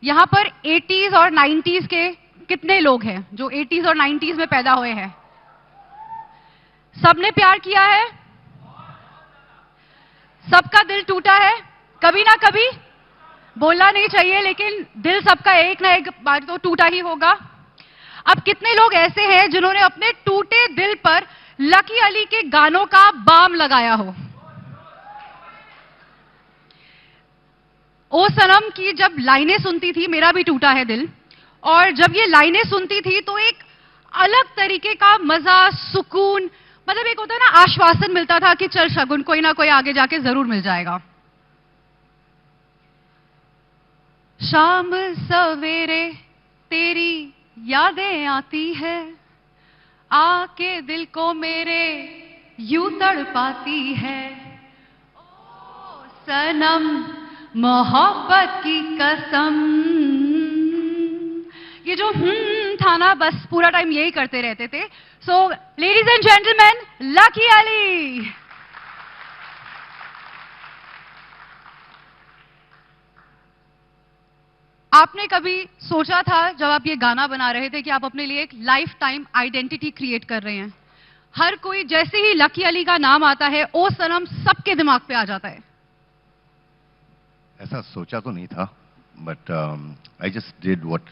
यहाँ पर 80s और 90s के कितने लोग हैं जो 80s और 90s में पैदा हुए हैं? सबने प्यार किया है? सबका दिल टूटा है कभी ना कभी? बोलना नहीं चाहिए लेकिन दिल सबका एक ना एक बार तो टूटा ही होगा। अब कितने लोग ऐसे हैं जिन्होंने अपने टूटे दिल पर लकी अली के गानों का बाम लगाया हो? ओ सनम की जब लाइनें सुनती थी, मेरा भी टूटा है दिल, और जब ये लाइनें सुनती थी तो एक अलग तरीके का मजा, सुकून, मतलब एक होता है ना आश्वासन मिलता था कि चल शगुन, कोई ना कोई आगे जाके जरूर मिल जाएगा। शाम सवेरे तेरी यादें आती है, आके दिल को मेरे यूं तड़पाती है। ओ सनम मोहब्बत की कसम। ये जो था ना, बस पूरा टाइम यही करते रहते थे। So ladies and gentleman, lucky Ali. आपने कभी सोचा था जब आप ये गाना बना रहे थे कि आप अपने लिए एक लाइफ टाइम आइडेंटिटी क्रिएट कर रहे हैं? हर कोई जैसे ही लकी अली का नाम आता है, ओ सनम सबके दिमाग पे आ जाता है। ऐसा सोचा तो नहीं था, but I just did what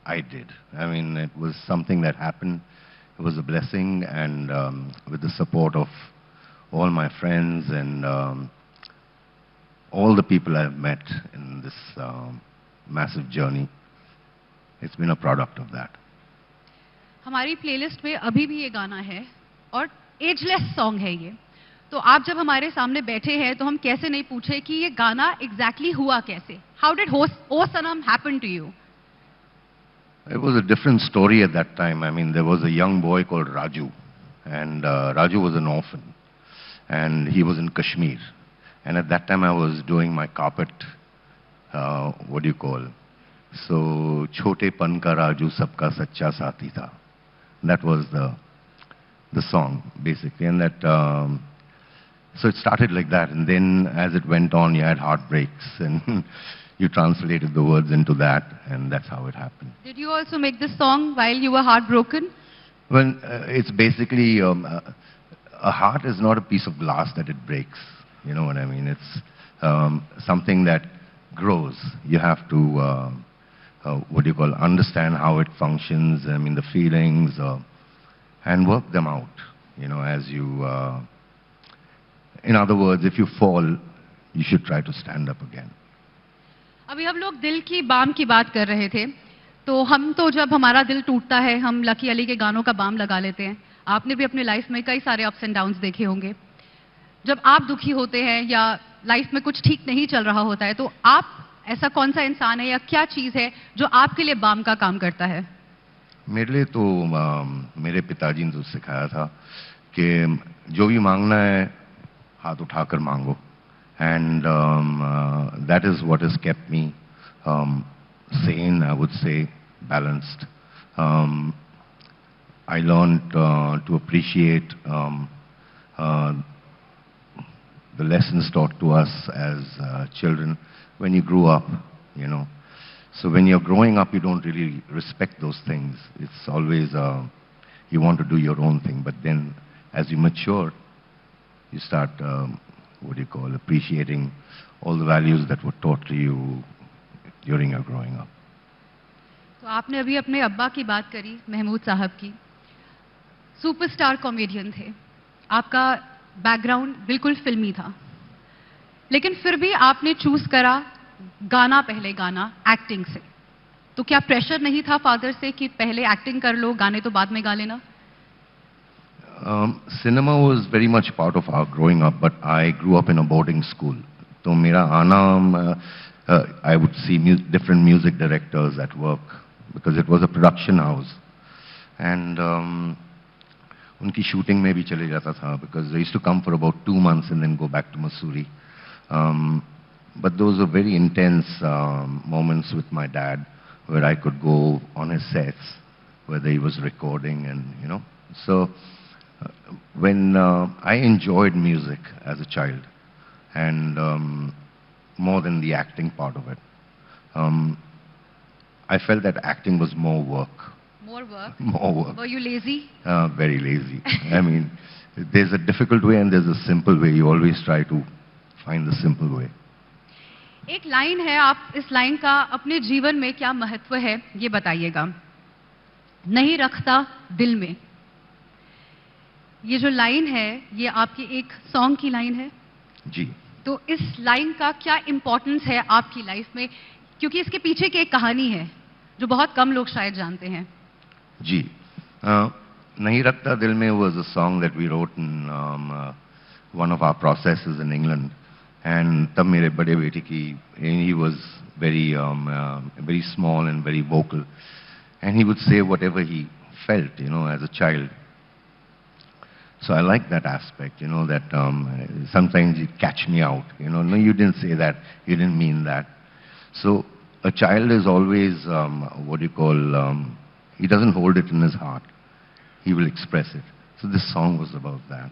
I did. I mean, it was something that happened. It was a blessing, and with the support of all my friends and all the people I've met in this massive journey, it's been a product of that. हमारी playlist में अभी भी ये गाना है और ageless song है ये। तो आप जब हमारे सामने बैठे हैं तो हम कैसे नहीं पूछे कि ये गाना एग्जैक्टली हुआ कैसे? How did O Sanam happen to you? It was a different story at that time. I mean, there was a young boy called Raju, and Raju was an orphan, and he was in Kashmir. And at that time, I was doing my carpet, what do you call? So, Chote Pan ka Raju Sabka Sacha Saathi Tha. That was the song, basically. And that, so it started like that. And then as it went on, you had heartbreaks, and you translated the words into that, and that's how it happened. Did you also make this song while you were heartbroken? Well, it's basically, a heart is not a piece of glass that it breaks. You know what I mean? It's something that grows. You have to, what do you call, understand how it functions, I mean, the feelings, and work them out, you know, as you, in other words, if you fall, you should try to stand up again. अभी हम लोग दिल की balm की बात कर रहे थे, तो हम तो जब हमारा दिल टूटता है हम लकी अली के गानों का बाम लगा लेते हैं। आपने भी अपने लाइफ में कई सारे अप्स एंड डाउन्स देखे होंगे। जब आप दुखी होते हैं या लाइफ में कुछ ठीक नहीं चल रहा होता है, तो आप ऐसा कौन सा इंसान है या क्या चीज है जो आपके लिए बाम का काम करता है? मेरे लिए तो मेरे पिताजी ने तो सिखाया था कि जो भी मांगना है हाथ उठाकर मांगो. And that is what has kept me sane, I would say, balanced. I learned to appreciate the lessons taught to us as children when you grew up, you know. So when you're growing up, you don't really respect those things. It's always, you want to do your own thing. But then as you mature, you start what do you call, appreciating all the values that were taught to you during your growing up. तो आपने अभी अपने अब्बा की बात करी, महमूद साहब की। सुपरस्टार कॉमेडियन थे, आपका बैकग्राउंड बिल्कुल फिल्मी था, लेकिन फिर भी आपने चूज करा गाना पहले गाना एक्टिंग से। तो क्या प्रेशर नहीं था फादर से कि पहले एक्टिंग कर लो, गाने तो बाद में गा लेना? Cinema was very much part of our growing up, but I grew up in a boarding school. So mera aana, I would see different music directors at work because it was a production house, and unki shooting mein bhi chale jata tha because they used to come for about 2 months and then go back to Missouri. But those were very intense moments with my dad, where I could go on his sets, whether he was recording, and you know, so. When I enjoyed music as a child, and more than the acting part of it, I felt that acting was more work. More work. More work. Were you lazy? Very lazy. I mean, there's a difficult way and there's a simple way. You always try to find the simple way. एक line है, आप इस line का अपने जीवन में क्या महत्व है ये बताइएगा। नहीं रखता दिल में, ये जो लाइन है ये आपकी एक सॉन्ग की लाइन है जी। तो इस लाइन का क्या इंपॉर्टेंस है आपकी लाइफ में, क्योंकि इसके पीछे की एक कहानी है जो बहुत कम लोग शायद जानते हैं। जी। नहीं रखता दिल में was a song that we wrote in one of our processes in England. And तब मेरे बड़े बेटे की, he was very small and very vocal, and he would say whatever he felt, as a child. So I like that aspect, that sometimes you catch me out, no, you didn't say that, you didn't mean that. So a child is always, he doesn't hold it in his heart, he will express it. So this song was about that.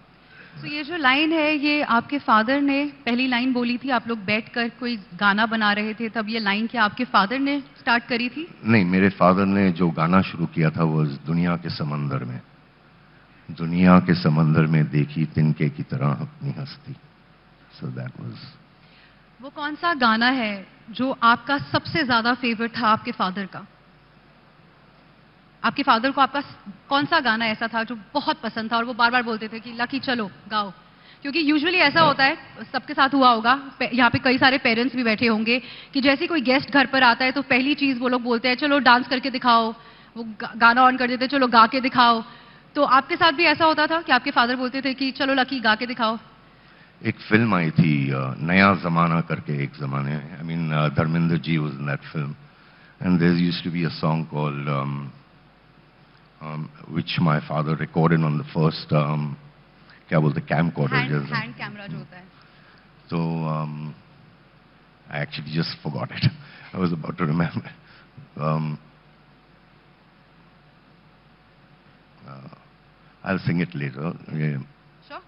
तो ये जो line है ये आपके father ने पहली line बोली थी, आप लोग बैठकर कोई गाना बना रहे थे, तब ये लाइन क्या आपके फादर ने स्टार्ट करी थी? नहीं, मेरे फादर ने जो गाना शुरू किया था वो दुनिया के समंदर में, दुनिया के समंदर में देखी तिनके की तरह अपनी हस्ती. So that was. वो कौन सा गाना है जो आपका सबसे ज्यादा फेवरेट था आपके फादर का? आपके फादर को आपका कौन सा गाना ऐसा था जो बहुत पसंद था और वो बार बार बोलते थे कि लकी चलो गाओ? क्योंकि यूजुअली ऐसा होता है, सबके साथ हुआ होगा, यहाँ पे कई सारे पेरेंट्स भी बैठे होंगे कि जैसे कोई गेस्ट घर पर आता है तो पहली चीज वो लोग बोलते हैं चलो डांस करके दिखाओ, वो गाना ऑन कर देते चलो गा के दिखाओ. तो आपके साथ भी ऐसा होता था कि आपके फादर बोलते थे कि चलो लकी गा के दिखाओ? एक फिल्म आई थी नया जमाना करके, एक जमाने, I mean Dharmendra ji was in that film, and there used to be a song called which my father recorded on the first क्या बोलते camcorder, hand camera जो होता है. So I actually just forgot it. I was about to remember. I'll sing it later. Yeah. Sure.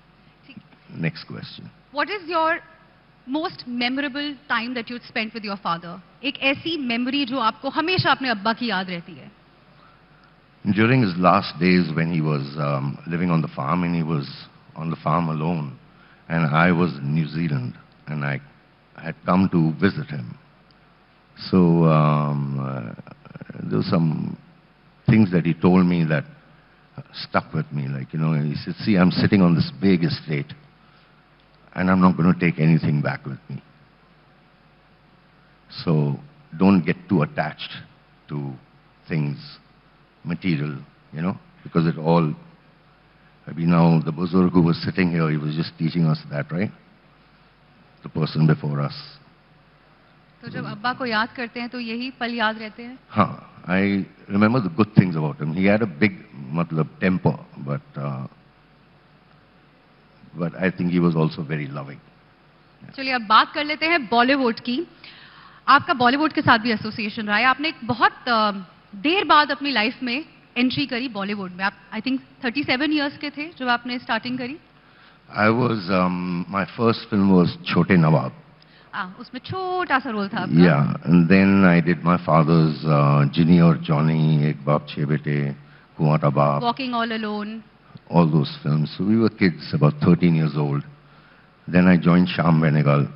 Next question. What is your most memorable time that you spent with your father? एक ऐसी memory जो आपको हमेशा अपने अब्बा की याद रहती है. During his last days when he was living on the farm, and he was on the farm alone, and I was in New Zealand, and I had come to visit him. So there were some things that he told me that stuck with me. Like, he said, see, I'm sitting on this big estate, and I'm not going to take anything back with me. So don't get too attached to things, material, because it all, maybe now the Buzurg who was sitting here, he was just teaching us that, right? The person before us. तो जब अब्बा को याद करते हैं तो यही पल याद रहते हैं? हाँ, I remember the good things about him. He had a big, temper, but I think he was also very loving. चलिए अब बात कर लेते हैं बॉलीवुड की. आपका बॉलीवुड के साथ भी एसोसिएशन रहा है. आपने एक बहुत देर बाद अपनी लाइफ में एंट्री करी बॉलीवुड में. आप आई थिंक 37 इयर्स के थे जब आपने स्टार्टिंग करी. I was my first film was छोटे नवाब. उसमें छोटा सा रोल था आपका. Yeah, and then I did my father's Ginny और Johnny, एक बाप छह बेटे, कुंवारा बाप, Walking All Alone, all those films. So we were kids, about 13 years old. Then I joined Shyam Benegal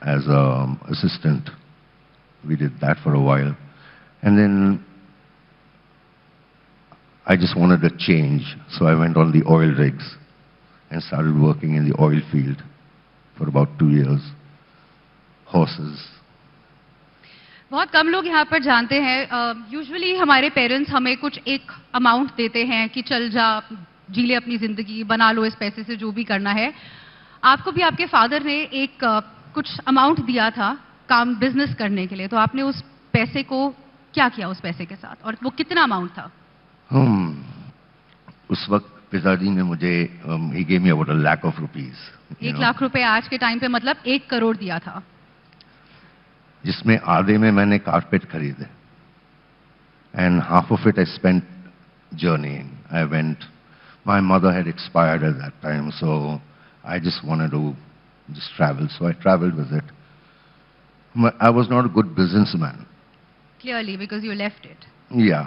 as an assistant. We did that for a while, and then I just wanted a change, so I went on the oil rigs and started working in the oil field for about 2 years. Horses. बहुत कम लोग यहाँ पर जानते हैं. Usually हमारे parents हमें कुछ एक अमाउंट देते हैं कि चल जा, जी ले अपनी जिंदगी, बना लो इस पैसे से जो भी करना है. आपको भी आपके फादर ने एक कुछ अमाउंट दिया था काम बिजनेस करने के लिए, तो आपने उस पैसे को क्या किया उस पैसे के साथ, और वो कितना अमाउंट था? उस वक्त पिताजी ने मुझे he gave me about ₹1 lakh. 1 lakh रुपए आज के टाइम पे मतलब 1 करोड़ दिया था, जिसमें आधे में मैंने कारपेट खरीदे, and half of it I spent journeying. I went, my mother had expired at that time, so I just wanted to just travel, so I traveled with it. I was not a good businessman, Clearly, because you left it. Yeah,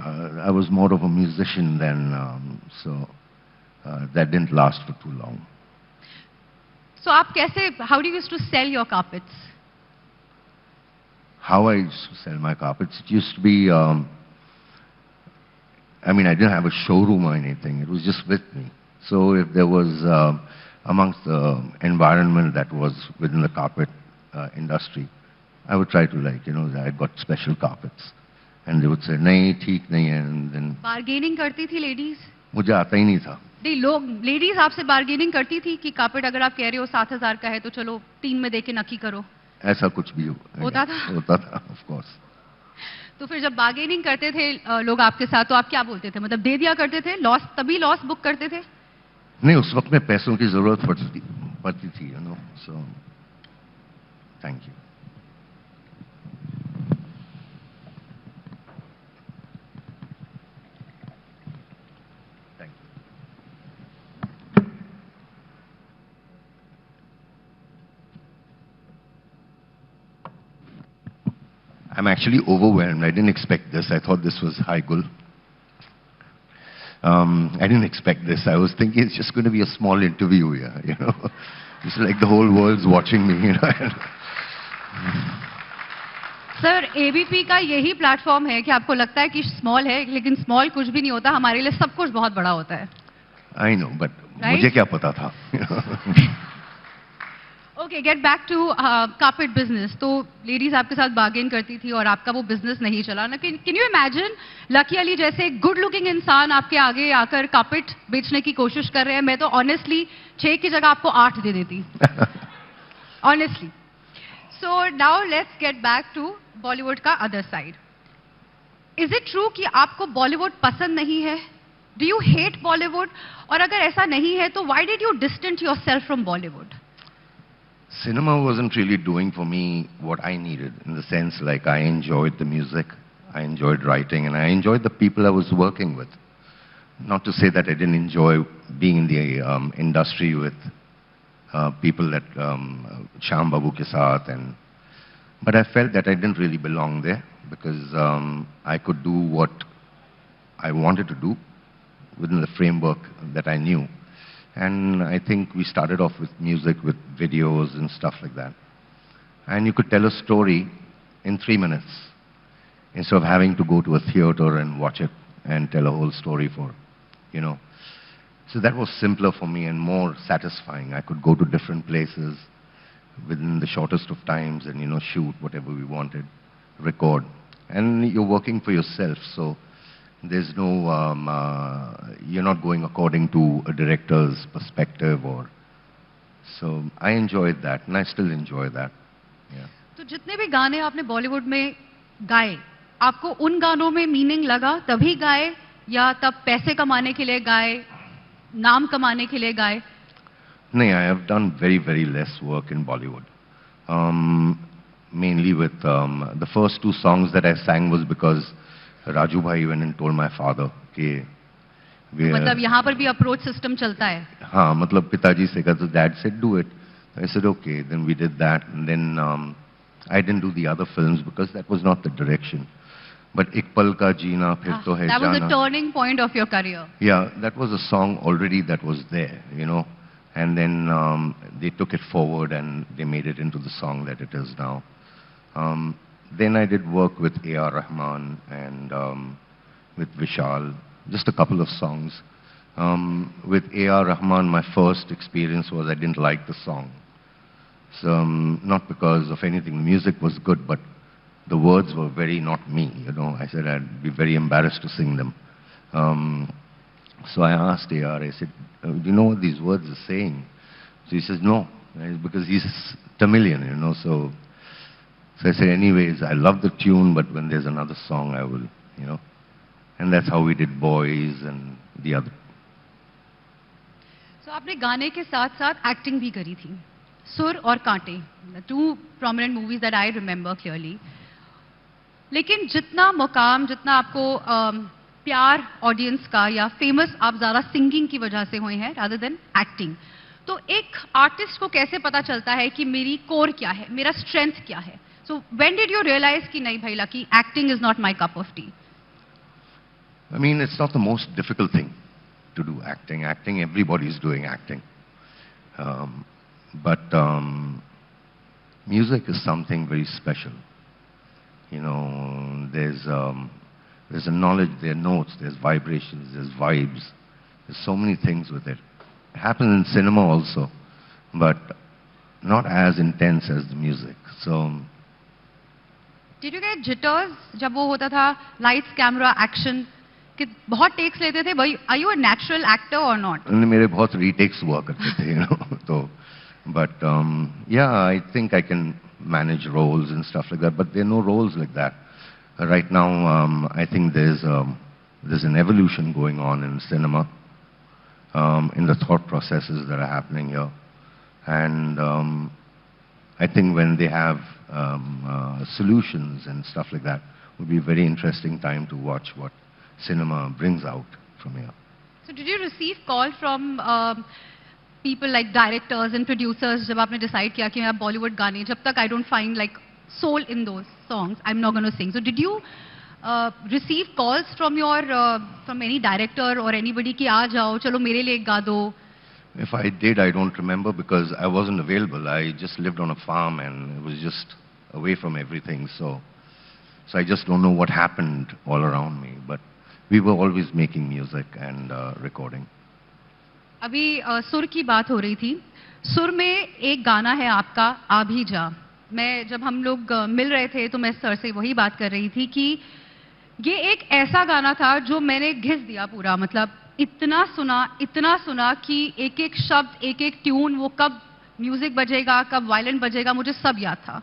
I was more of a musician then, so that didn't last for too long. So आप कैसे, how do you used to sell your carpets? How I used to sell my carpets, it used to be, I mean, I didn't have a showroom or anything. It was just with me. So if there was, amongst the environment that was within the carpet industry, I would try to like, I got special carpets. And they would say, nahi, theek nahi hai, and then... Bargaining करती थी ladies? मुझे आता ही नहीं था. नहीं, लोग, ladies आपसे bargaining करती थी कि कार्पेट अगर आप कह रहे हो 7,000 का है तो चलो 3 में देके नक्की करो. ऐसा कुछ भी होता था? होता था, ऑफ कोर्स. तो फिर जब बार्गेनिंग करते थे लोग आपके साथ तो आप क्या बोलते थे? मतलब दे दिया करते थे? लॉस, तभी लॉस बुक करते थे? नहीं, उस वक्त में पैसों की जरूरत पड़ती थी, so thank you. I'm actually overwhelmed. I didn't expect this. I thought this was high gul. I didn't expect this. I was thinking it's just going to be a small interview here, It's like the whole world's watching me, sir, ABP का यही platform है कि आपको लगता है कि small है, लेकिन स्मॉल कुछ भी नहीं होता. हमारे लिए सब कुछ बहुत बड़ा होता है. I know, but मुझे क्या पता था? Okay, get back to carpet business. तो लेडीज आपके साथ बार्गेन करती थी और आपका वो बिजनेस नहीं चला ना. Can you imagine lucky Ali जैसे गुड लुकिंग इंसान आपके आगे आकर कार्पेट बेचने की कोशिश कर रहे हैं? मैं तो ऑनेस्टली 6 की जगह आपको 8 दे देती, honestly. So now let's get back to Bollywood का other side. Is it true कि आपको बॉलीवुड पसंद नहीं है? Do you hate Bollywood? और अगर ऐसा नहीं है तो why did you distance yourself from Bollywood? Cinema wasn't really doing for me what I needed, in the sense like I enjoyed the music, I enjoyed writing, and I enjoyed the people I was working with. Not to say that I didn't enjoy being in the industry with people that Sham Babu ke saath, but I felt that I didn't really belong there because I could do what I wanted to do within the framework that I knew. And I think we started off with music, with videos and stuff like that. And you could tell a story in 3 minutes instead of having to go to a theater and watch it and tell a whole story for. So that was simpler for me and more satisfying. I could go to different places within the shortest of times and, shoot whatever we wanted, record. And you're working for yourself, so there's no, you're not going according to a director's perspective so I enjoyed that and I still enjoy that. Yeah. तो जितने भी गाने आपने बॉलीवुड में गाए, आपको उन गानों में मीनिंग लगा तभी गाए या तब पैसे कमाने के लिए गाए, नाम कमाने के लिए गाए? नहीं, I have done very, very less work in Bollywood. Mainly with the first 2 songs that I sang was because Raju Bhai went and told my father कि मतलब यहाँ पर भी अप्रोच सिस्टम चलता है? हाँ, मतलब पिताजी से कहा तो dad said do it. I said okay, then we did that and then I didn't do the other films because that was not the direction. But एक पल का जीना फिर तो है जाना. That was the turning point of your career. Yeah, that was a song already that was there, and then they took it forward and they made it into the song that it is now. Then I did work with A.R. Rahman and with Vishal, just a couple of songs. With A.R. Rahman, my first experience was I didn't like the song. So, not because of anything, the music was good, but the words were very not me, I said I'd be very embarrassed to sing them. So I asked A.R., I said, do you know what these words are saying? So he says, no, because he's Tamilian, so I said, anyways, I love the tune, but when there's another song, I will, And that's how we did Boys and the other. So आपने गाने के साथ साथ acting भी करी थी. सुर और कांटे, 2 prominent movies that I remember clearly. लेकिन जितना मुकाम, जितना आपको प्यार ऑडियंस का या फेमस आप ज़्यादा सिंगिंग की वजह से हुए हैं rather than एक्टिंग. तो एक आर्टिस्ट को कैसे पता चलता है कि मेरी कोर क्या है, मेरा स्ट्रेंथ क्या है? So when did you realize कि नहीं भाई Lucky, acting is not my cup of tea? I mean, it's not the most difficult thing to do acting. Acting, everybody is doing acting. But music is something very special. You know, there's a knowledge, there are notes, there's vibrations, there's vibes. There's so many things with it. It happens in cinema also, but not as intense as the music. So, Did you get jitters जब वो होता था lights, camera, action? कि बहुत takes लेते थे. Are you a natural actor or not? मेरे बहुत retakes हुआ करते थे, you know. तो, but yeah, I think I can manage roles and stuff like that. But there are no roles like that. Right now, I think there's an evolution going on in cinema, in the thought processes that are happening here. And I think when they have solutions and stuff like that, it will be a very interesting time to watch what cinema brings out from here. So did you receive call from people like directors and producers जब आपने decide किया कि मैं Bollywood गाने जब तक I don't find like soul in those songs, I'm not going to sing. So did you receive calls from your from any director or anybody कि आ जाओ चलो मेरे लिए गा दो? If I did, I don't remember because I wasn't available. I just lived on a farm and it was just away from everything. So I just don't know what happened all around me. But we were always making music and recording. अभी सुर की बात हो रही थी. सुर में एक गाना है आपका आ भी जा. मैं जब हम लोग मिल रहे थे तो मैं सर से वही बात कर रही थी कि ये एक ऐसा गाना था जो मैंने घिस दिया पूरा. मतलब इतना सुना कि एक एक शब्द एक एक ट्यून वो कब म्यूजिक बजेगा कब वायलिन बजेगा मुझे सब याद था.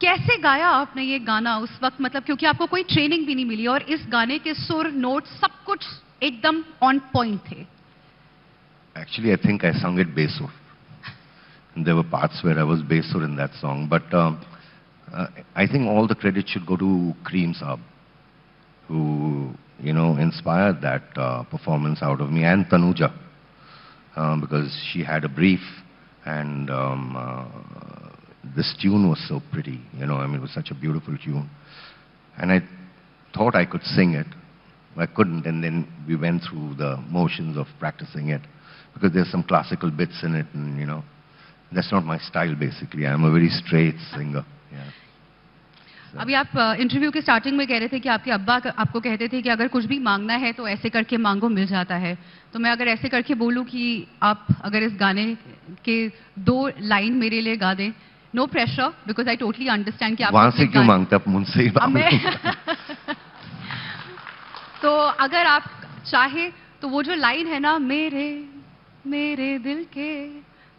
कैसे गाया आपने ये गाना उस वक्त? मतलब क्योंकि आपको कोई ट्रेनिंग भी नहीं मिली और इस गाने के सुर नोट सब कुछ एकदम ऑन पॉइंट थे. Actually, I think I sung it bass-sur. There were parts where I was bass-sur in that song, but I think all the credit should go to Cream Saab, who inspired that performance out of me, and Tanuja, because she had a brief, and this tune was so pretty. I mean, it was such a beautiful tune, and I thought I could sing it. I couldn't, and then we went through the motions of practicing it because there's some classical bits in it, and that's not my style basically. I'm a very straight singer. Yeah. So. अभी आप interview के starting में कह रहे थे कि आपके अब्बा आपको कहते थे कि अगर कुछ भी मांगना है तो ऐसे करके मांगो मिल जाता है. तो मैं अगर ऐसे करके बोलूं कि आप अगर इस गाने के 2 लाइन मेरे लिए गा दें. No pressure because I totally understand कि आप वहां से क्यों मांगते आप मुझसे ही तो अगर आप चाहे तो वो जो लाइन है ना मेरे दिल के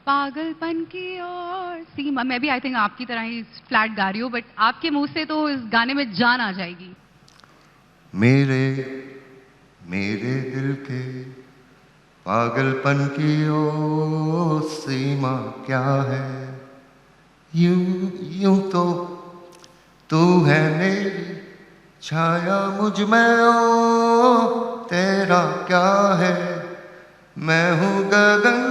पागलपन की और सीमा, मैं भी आई थिंक आपकी तरह ही फ्लैट गा रही हूँ बट आपके मुंह से तो इस गाने में जान आ जाएगी. मेरे दिल के पागलपन की ओ सीमा क्या है, यूं तो तू है मेरी छाया मुझ में ओ तेरा क्या है, मैं हूँ गगन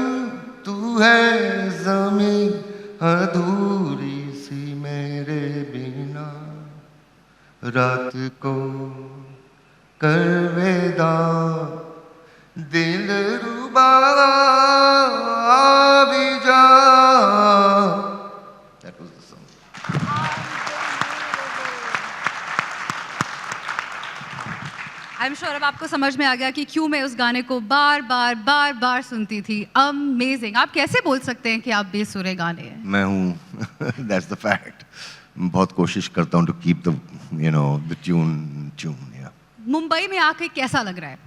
तू है ज़मीं अधूरी सी मेरे बिना, रात को कर वेदा दिल रुबा भी जा. That was the song. I am sure अब आपको समझ में आ गया कि क्यों मैं उस गाने को बार बार सुनती थी. अमेजिंग. आप कैसे बोल सकते हैं कि आप बेसुरे गाने हैं? मैं हूँ. That's the fact. बहुत कोशिश करता हूँ to keep the tune. Yeah. Mumbai में आके कैसा लग रहा है?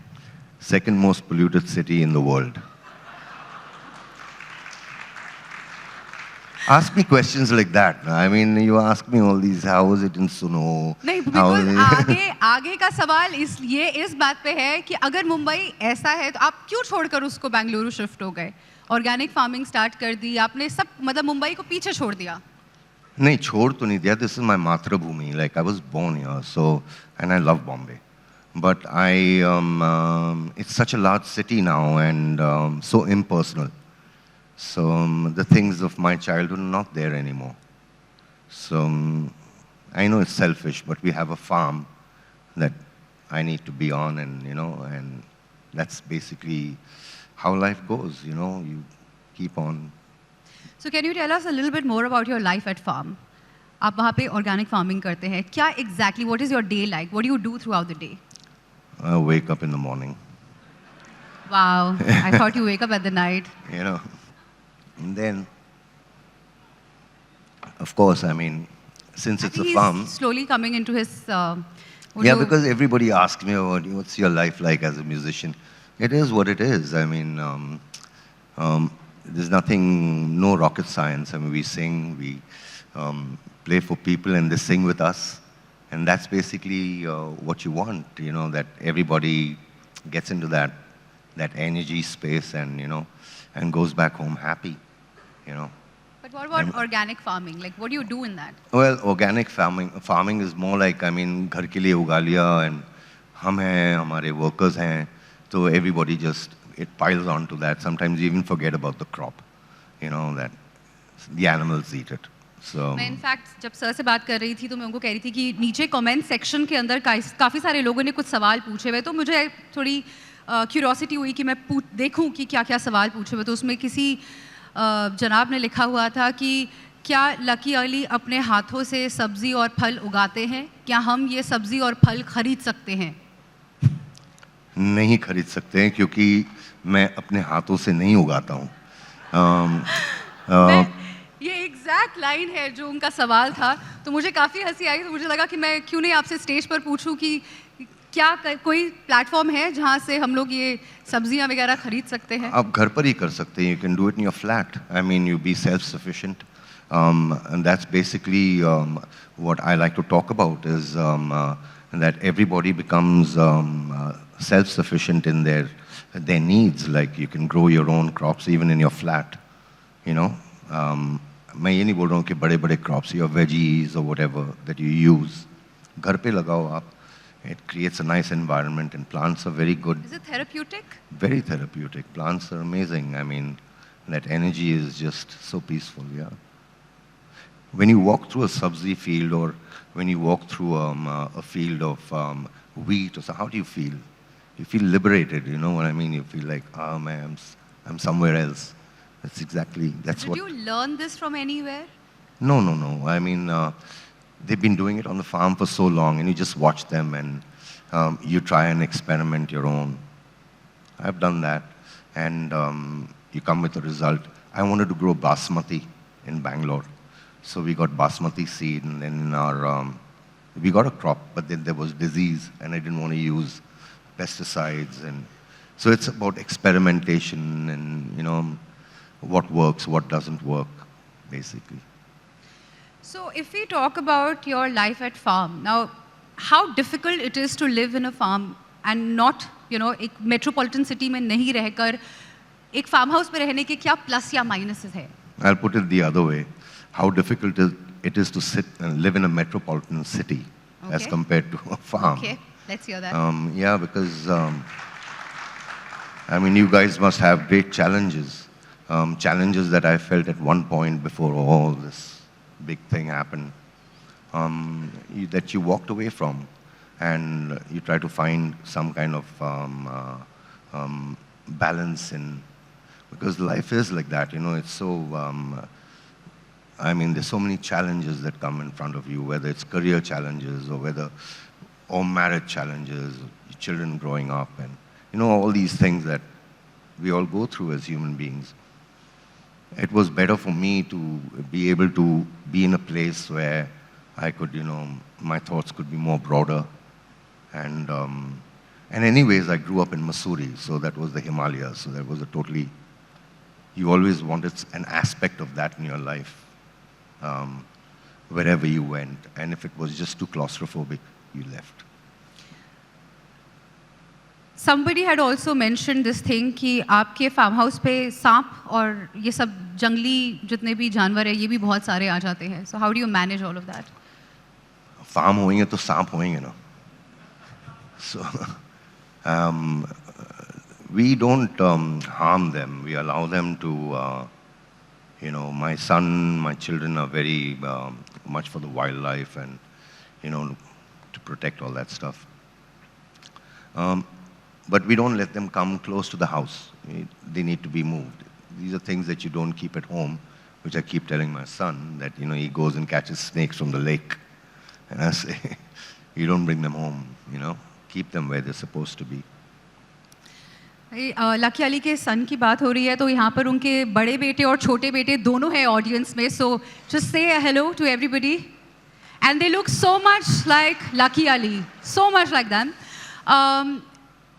Second most polluted city in the world. Ask me questions like that. I mean, you ask me all these, how was it in Suno? नहीं, बिल्कुल आगे का सवाल इस बात पे है कि अगर मुंबई ऐसा है तो आप क्यों छोड़कर उसको बेंगलुरु शिफ्ट हो गए, ऑर्गेनिक फार्मिंग स्टार्ट कर दी आपने, सब मतलब मुंबई को पीछे छोड़ दिया? नहीं, छोड़ तो नहीं दिया. This is my मातृभूमि. Like I was born here, so and I love Bombay, but it's such a large city now and so impersonal. So the things of my childhood are not there anymore. So I know it's selfish, but we have a farm that I need to be on, and and that's basically how life goes. You keep on. So can you tell us a little bit more about your life at farm? आप वहाँ पे organic farming करते हैं. क्या exactly? What is your day like? What do you do throughout the day? I wake up in the morning. Wow, I thought you wake up at the night. And then, of course, I mean, since I it's think a he's farm. slowly coming into his. Yeah, because everybody asks me about what's your life like as a musician. It is what it is. I mean, there's nothing, no rocket science. I mean, we sing, we play for people, and they sing with us. And that's basically what you want, that everybody gets into that energy space and, and goes back home happy, But what about organic farming? Like, what do you do in that? Well, organic farming is more like, I mean, घर के लिए उगा लिया, and हम हैं, हमारे workers हैं, so everybody just, it piles onto that. Sometimes you even forget about the crop, that the animals eat it. So मैं इनफैक्ट जब सर से बात कर रही थी तो मैं उनको कह रही थी कि नीचे कमेंट सेक्शन के अंदर काफ़ी सारे लोगों ने कुछ सवाल पूछे हुए, तो मुझे थोड़ी क्यूरोसिटी हुई कि मैं देखूं कि क्या क्या सवाल पूछे हुए. तो उसमें किसी जनाब ने लिखा हुआ था कि क्या लकी अली अपने हाथों से सब्जी और फल उगाते हैं? क्या हम ये सब्जी और फल खरीद सकते हैं? नहीं खरीद सकते हैं, क्योंकि मैं अपने हाथों से नहीं उगाता हूँ. ये एग्जैक्ट लाइन है जो उनका सवाल था, तो मुझे काफ़ी हंसी आई. तो मुझे लगा कि मैं क्यों नहीं आपसे स्टेज पर पूछूं कि क्या कोई प्लेटफॉर्म है जहां से हम लोग ये सब्जियां वगैरह खरीद सकते हैं? आप घर पर ही कर सकते हैं. You can do it in your flat. I mean, you be self-sufficient. And that's basically what I like to talk about is that everybody becomes self-sufficient in their needs. Like you can grow your own crops even in your flat. मैं ये नहीं बोल रहा हूँ कि बड़े-बड़े crops, your veggies or whatever that you use, घर पे लगाओ आप. It creates a nice environment, and plants are very good. Is it therapeutic? Very therapeutic. Plants are amazing. I mean, that energy is just so peaceful, yeah. When you walk through a sabzi field, or when you walk through a field of wheat, or so, how do you feel? You feel liberated, you know what I mean? You feel like, oh man, I'm somewhere else. That's what. Did you learn this from anywhere? No. I mean, they've been doing it on the farm for so long, and you just watch them, and you try and experiment your own. I've done that, and you come with a result. I wanted to grow basmati in Bangalore, so we got basmati seed, and then in our, we got a crop, but then there was disease, and I didn't want to use pesticides, and so it's about experimentation, and what works, what doesn't work, basically. So if we talk about your life at farm, now how difficult it is to live in a farm and not, एक metropolitan city में नहीं रहकर एक farm house पे रहने के क्या plus या minuses है? I'll put it the other way. How difficult it is to sit and live in a metropolitan city as compared to a farm. Okay, let's hear that. Yeah, because I mean, you guys must have great challenges. Challenges that I felt at one point before all this big thing happened, that you walked away from, and you try to find some kind of balance in, because life is like that, it's so, I mean, there's so many challenges that come in front of you, whether it's career challenges or marriage challenges, children growing up, and all these things that we all go through as human beings. It was better for me to be able to be in a place where I could, my thoughts could be more broader. And anyways, I grew up in Mussoorie, so that was the Himalayas. So that was you always wanted an aspect of that in your life, wherever you went. And if it was just too claustrophobic, you left. Somebody had also mentioned this thing कि आपके farm house पे सांप और ये सब जंगली जितने भी जानवर हैं ये भी बहुत सारे आ जाते हैं. So how do you manage all of that? Farm होंगे तो सांप होंगे ना. So we don't harm them. We allow them to, my son, my children are very much for the wildlife and, to protect all that stuff. But we don't let them come close to the house. They need to be moved. These are things that you don't keep at home, which I keep telling my son, that, he goes and catches snakes from the lake. And I say, you don't bring them home, keep them where they're supposed to be. Lucky Ali के सन की बात हो रही है, तो यहाँ पर उनके बड़े बेटे और छोटे बेटे दोनों हैं ऑडियंस में, so just say hello to everybody and they look so much like Lucky Ali, so much like them.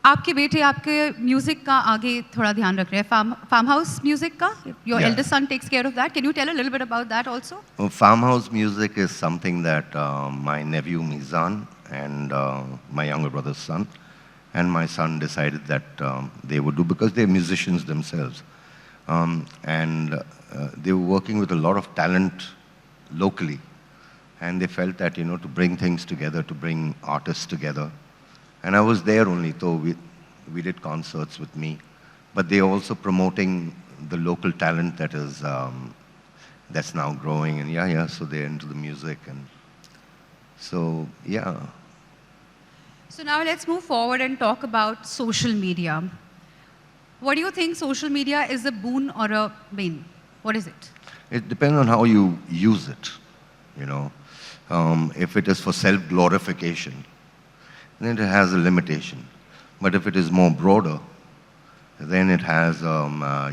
आपके बेटे आपके म्यूजिक का आगे थोड़ा ध्यान रख रहे हैं, फार्म हाउस म्यूजिक का. Your eldest son takes care of that. Can you tell a little bit about that also? Farm house music is something that my nephew Mizan and my younger brother's son and my son decided that they would do, because they're musicians themselves. And they were working with a lot of talent locally. And they felt that, to bring things together, to bring artists together. And I was there only, so we did concerts with me. But they're also promoting the local talent that is, that's now growing. And so they're into the music. And so, yeah. So now let's move forward and talk about social media. What do you think social media is a boon or a bane? What is it? It depends on how you use it, If it is for self-glorification, then it has a limitation. But if it is more broader, then it has,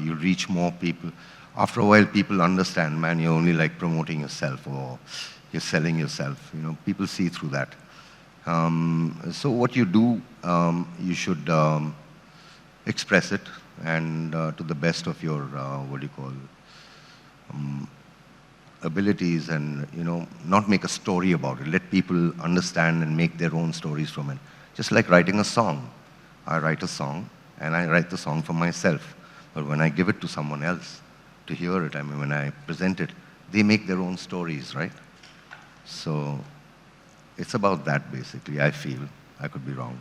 you reach more people. After a while, people understand, man, you're only like promoting yourself or you're selling yourself. People see through that. So what you do, you should express it, and to the best of your, abilities, and not make a story about it. Let people understand and make their own stories from it. Just like writing a song. I write a song, and I write the song for myself. But when I give it to someone else to hear it, when I present it, they make their own stories, right? So it's about that, basically, I feel. I could be wrong.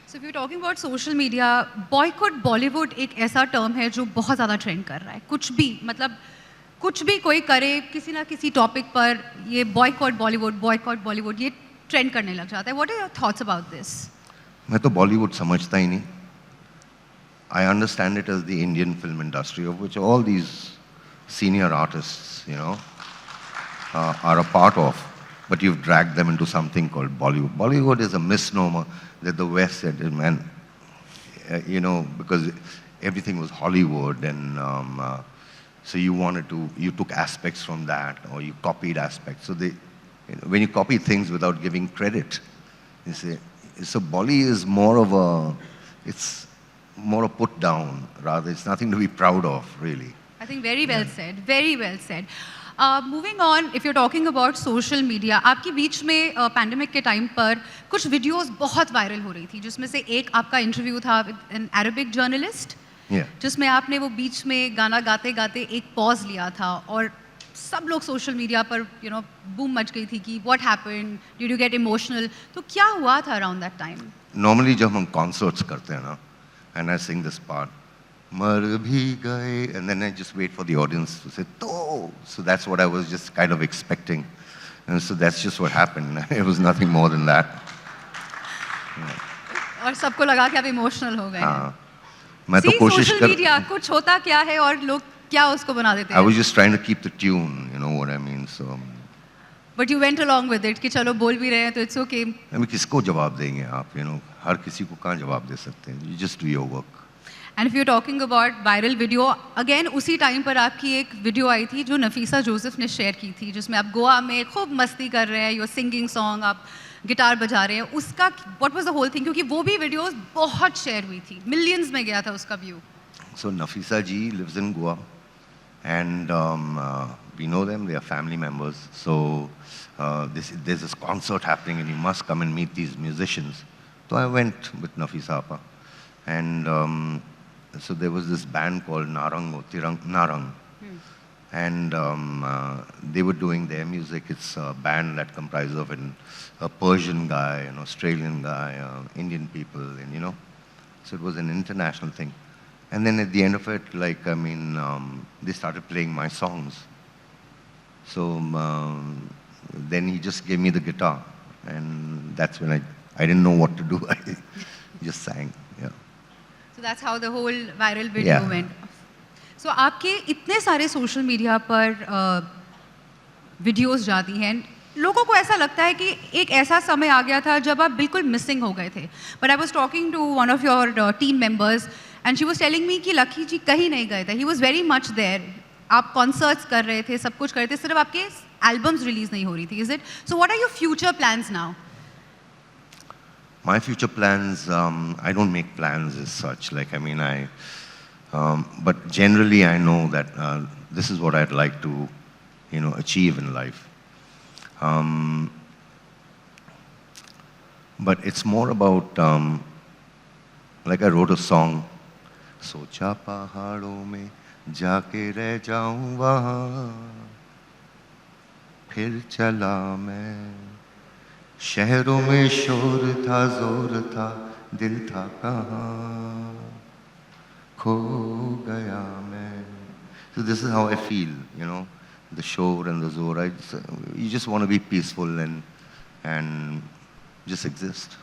So if you're talking about social media, boycott Bollywood एक ऐसा term है जो बहुत ज़्यादा trend कर रहा है. कुछ भी कोई करे किसी ना किसी topic पर, ये boycott Bollywood, ये trend करने लग जाता है. What are your thoughts about this? मैं तो Bollywood समझता ही नहीं. I understand it as the Indian film industry, of which all these senior artists, are a part of. But you've dragged them into something called Bollywood. Bollywood is a misnomer that the West said, man, because everything was Hollywood, and so you took aspects from that, or you copied aspects. So when you copy things without giving credit, you say, so Bolly is it's more a put down, rather. It's nothing to be proud of, really. I think very well said, very well said. Moving on, if you're talking about social media, आपकी बीच में pandemic के time पर कुछ videos बहुत viral हो रही थी, जिसमें से एक आपका इंटरव्यू था एन अरबिक जर्नलिस्ट, जिसमें आपने वो बीच में गाना गाते गाते एक पॉज लिया था, और सब लोग सोशल मीडिया पर बूम मच गई थी कि what happened, did you get emotional. तो क्या हुआ था अराउंड दैट टाइम? नॉर्मली जब हम कॉन्सर्ट्स करते हैं ना, and I Singh this part, मर भी गए, and then I just wait for the audience to say, "To." So that's what I was just kind of expecting, and so that's just what happened. It was nothing more than that. और सबको लगा कि आप emotional हो गए. हाँ, मैं तो कोशिश सोशल मीडिया कुछ होता क्या है और लोग क्या उसको बना देते हैं. I was just trying to keep the tune, you know what I mean. So. But you went along with it कि चलो बोल भी रहे हैं तो it's okay. किसको जवाब देंगे आप, हर किसी को कहाँ जवाब दे सकते हैं. You just do your work. And if you're talking about viral video, again उसी टाइम पर आपकी एक वीडियो आई थी जो नफीसा जोसेफ ने शेयर की थी, जिसमें आप गोवा में खूब मस्ती कर रहे हैं, you're singing song, आप गिटार बजा रहे हैं. उसका what was the whole thing? क्योंकि वो भी वीडियोस बहुत शेयर हुई थी, मिलियंस में गया था उसका view. So Nafisa ji lives in Goa, and we know them. They are family members. So there's this concert happening, and you must come and meet these musicians. So I went with Nafisa Appa, and so there was this band called Narang, and they were doing their music. It's a band that comprises of a Persian guy, an Australian guy, Indian people, and so it was an international thing. And then at the end of it, they started playing my songs. So then he just gave me the guitar, and that's when I didn't know what to do. I just sang. Yeah. So that's how the whole viral video Yeah. went. So आपके इतने सारे social media पर videos जाती हैं, लोगों को ऐसा लगता है कि एक ऐसा समय आ गया था जब आप बिल्कुल मिसिंग हो गए थे. But I was talking to one of your team members and she was telling me कि लकी जी कहीं नहीं गए थे. He was very much there. आप कॉन्सर्ट्स कर रहे थे, सब कुछ कर रहे थे, सिर्फ आपके एल्बम्स रिलीज नहीं हो रही थी. Is it so? What are your future plans now? My future plans, I don't make plans as such. Like, I mean, but generally I know that this is what I'd like to, achieve in life. But it's more about, like I wrote a song, सोचा पहाड़ों में जाके रह जाऊं वहाँ, फिर चला मैं शहरों में शोर था जोर था दिल था कहाँ खो गया मैं. So this is how I feel, the shore and the zor. You just want to be peaceful and just exist.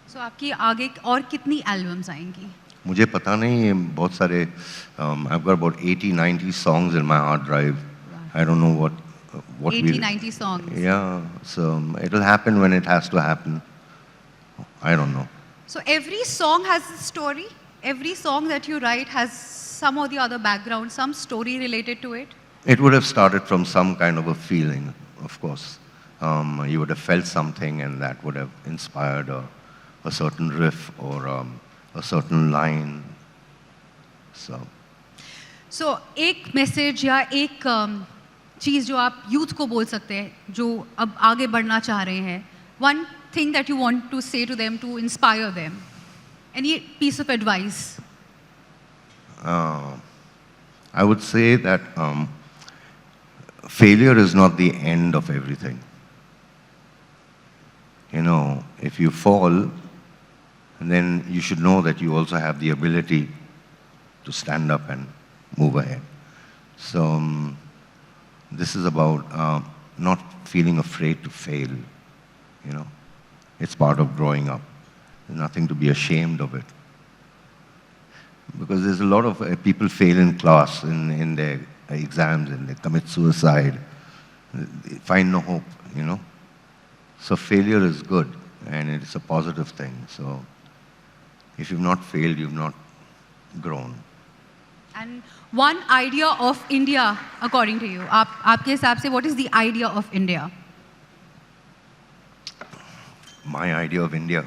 So आपकी आगे और कितनी एल्बम्स आएंगी? मुझे पता नहीं, बहुत सारे. I've got about 80-90 songs in my hard drive. I don't know what 80-90 songs. Yeah, so it'll happen when it has to happen. I don't know. So every song has a story. Every song that you write has some or the other background, some story related to it. It would have started from some kind of a feeling, of course. You would have felt something, and that would have inspired a certain riff or a certain line. So एक message या एक चीज़ जो आप youth को बोल सकते हैं जो अब आगे बढ़ना चाह रहे हैं, one thing that you want to say to them to inspire them, any piece of advice? I would say that failure is not the end of everything. If you fall, then you should know that you also have the ability to stand up and move ahead. So this is about not feeling afraid to fail. It's part of growing up. There's nothing to be ashamed of it. Because there's a lot of people fail in class, in their exams, and they commit suicide. They find no hope, So failure is good, and it's a positive thing. So if you've not failed, you've not grown. And one idea of India, according to you, आपके हिसाब से, what is the idea of India? My idea of India,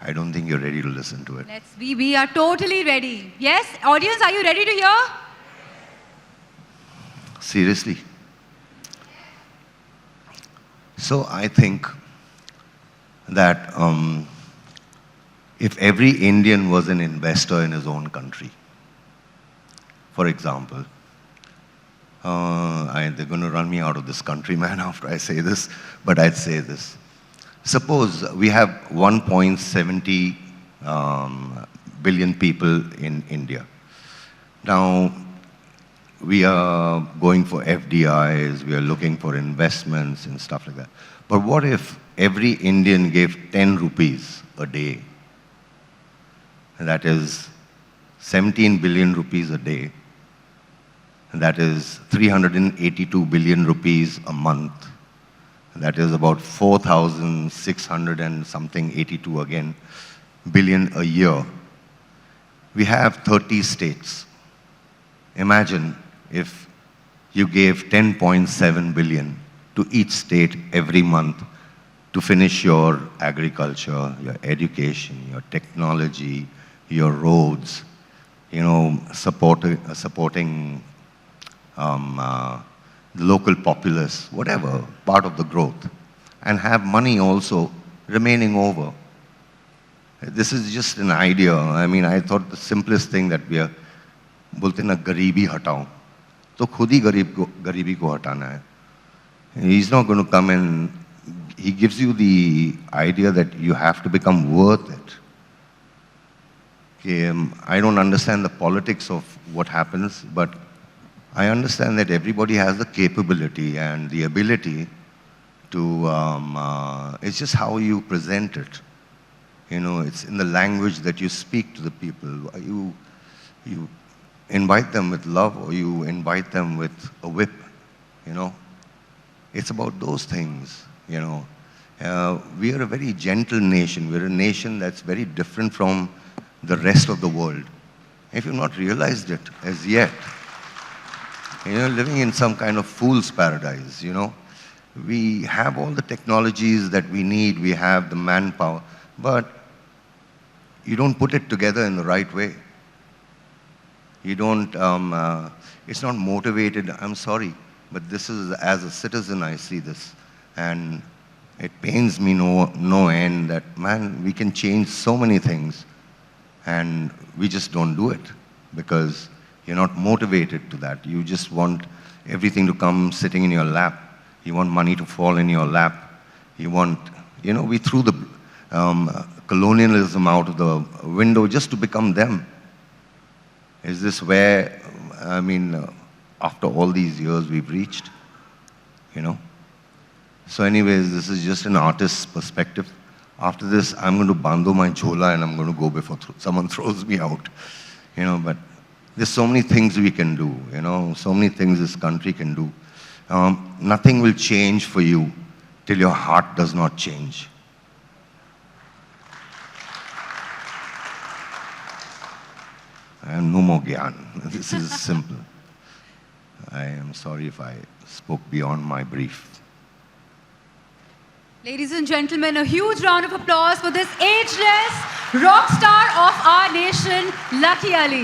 I don't think you're ready to listen to it. We are totally ready. Yes, audience, are you ready to hear? Seriously. So I think that if every Indian was an investor in his own country, for example, they're going to run me out of this country, man, after I say this, but I'd say this. Suppose we have 1.70 billion people in India. Now, we are going for FDIs, we are looking for investments and stuff like that. But what if every Indian gave 10 rupees a day? That is 17 billion rupees a day. That is 382 billion rupees a month. That is about 4,600 and something, 82 again, billion a year. We have 30 states. Imagine if you gave 10.7 billion to each state every month to finish your agriculture, your education, your technology, your roads, supporting the local populace, whatever, part of the growth, and have money also remaining over. This is just an idea. I mean, I thought the simplest thing that we are, बोलते ना गरीबी हटाओ, तो खुद ही गरीबी को हटाना है. He's not going to come and he gives you the idea that you have to become worth it. Okay, I don't understand the politics of what happens, but I understand that everybody has the capability and the ability it's just how you present it. You know, it's in the language that you speak to the people. You invite them with love, or you invite them with a whip, you know. It's about those things, you know. We are a very gentle nation. We're a nation that's very different from the rest of the world. If you've not realized it as yet, you're living in some kind of fool's paradise, you know. We have all the technologies that we need, we have the manpower, but you don't put it together in the right way. You don't, it's not motivated. I'm sorry, but this is, as a citizen, I see this. And it pains me no end that, man, we can change so many things and we just don't do it because you're not motivated to that. You just want everything to come sitting in your lap. You want money to fall in your lap. You want, you know, we threw the colonialism out of the window just to become them. Is this where, I mean, after all these years we've reached, you know? So anyways, this is just an artist's perspective. After this, I'm going to bando my jhola and I'm going to go before someone throws me out, you know, but there's so many things we can do, you know, so many things this country can do. Nothing will change for you till your heart does not change. I have no more gyan. This is simple. I am sorry if I spoke beyond my brief. Ladies and gentlemen, a huge round of applause for this ageless rock star of our nation, Lucky Ali.